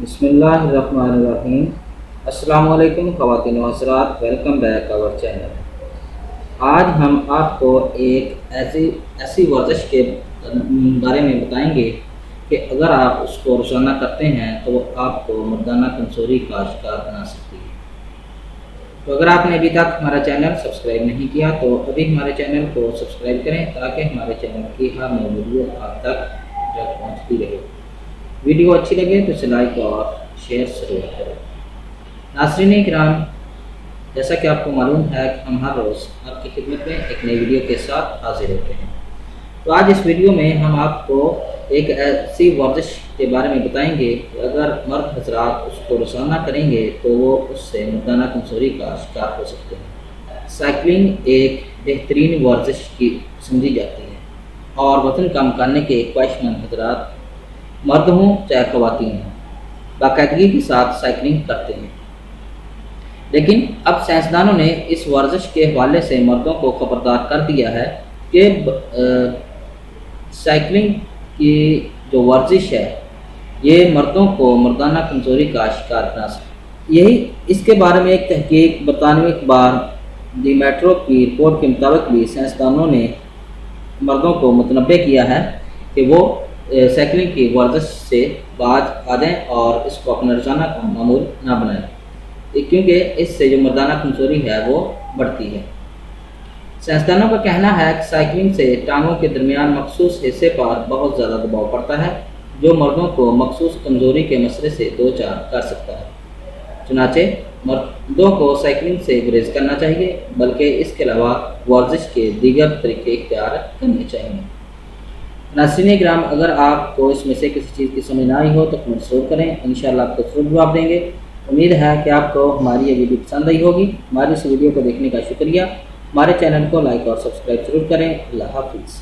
بسم اللہ الرحمن الرحیم۔ السلام علیکم خواتین و حضرات، ویلکم بیک آور چینل۔ آج ہم آپ کو ایک ایسی ورزش کے بارے میں بتائیں گے کہ اگر آپ اس کو روزانہ کرتے ہیں تو وہ آپ کو مردانہ کمزوری کا شکار بنا سکتی ہے۔ تو اگر آپ نے ابھی تک ہمارا چینل سبسکرائب نہیں کیا تو ابھی ہمارے چینل کو سبسکرائب کریں تاکہ ہمارے چینل کی ہر نئی ویڈیو آپ تک پہنچتی رہے۔ ویڈیو اچھی لگے تو اسے لائک اور شیئر ضرور کریں۔ ناظرین کرام، جیسا کہ آپ کو معلوم ہے کہ ہم ہر روز آپ کی خدمت میں ایک نئی ویڈیو کے ساتھ حاضر ہوتے ہیں۔ تو آج اس ویڈیو میں ہم آپ کو ایک ایسی ورزش کے بارے میں بتائیں گے کہ اگر مرد حضرات اس کو روزانہ کریں گے تو وہ اس سے مردانہ کمزوری کا شکار ہو سکتے ہیں۔ سائیکلنگ ایک بہترین ورزش کی سمجھی جاتی ہے اور وزن کم کرنے کے خواہش مند حضرات، مرد ہوں چاہے خواتین ہوں، باقاعدگی کے ساتھ سائیکلنگ کرتے ہیں۔ لیکن اب سائنسدانوں نے اس ورزش کے حوالے سے مردوں کو خبردار کر دیا ہے کہ سائیکلنگ کی جو ورزش ہے یہ مردوں کو مردانہ کمزوری کا شکار بنا سکتی ہے۔ اس کے بارے میں ایک تحقیق برطانوی اخبار دی میٹرو کی رپورٹ کے مطابق بھی سائنسدانوں نے مردوں کو متنبہ کیا ہے کہ وہ سائیکلنگ کی ورزش سے باز آ جائیں اور اس کو اپنا روزانہ کا معمول نہ بنائیں، کیونکہ اس سے جو مردانہ کمزوری ہے وہ بڑھتی ہے۔ سائنسدانوں کا کہنا ہے کہ سائیکلنگ سے ٹانگوں کے درمیان مخصوص حصے پر بہت زیادہ دباؤ پڑتا ہے جو مردوں کو مخصوص کمزوری کے مسئلے سے دوچار کر سکتا ہے۔ چنانچہ مردوں کو سائیکلنگ سے گریز کرنا چاہیے، بلکہ اس کے علاوہ ورزش کے دیگر طریقے اختیار کرنے چاہیے۔ ناظرین کرام، اگر آپ کو اس میں سے کسی چیز کی سمجھ نہ آئی ہو تو کمنٹ ضرور کریں، انشاءاللہ آپ کو ضرور جواب دیں گے۔ امید ہے کہ آپ کو ہماری یہ ویڈیو پسند آئی ہوگی۔ ہماری اس ویڈیو کو دیکھنے کا شکریہ۔ ہمارے چینل کو لائک اور سبسکرائب ضرور کریں۔ اللہ حافظ۔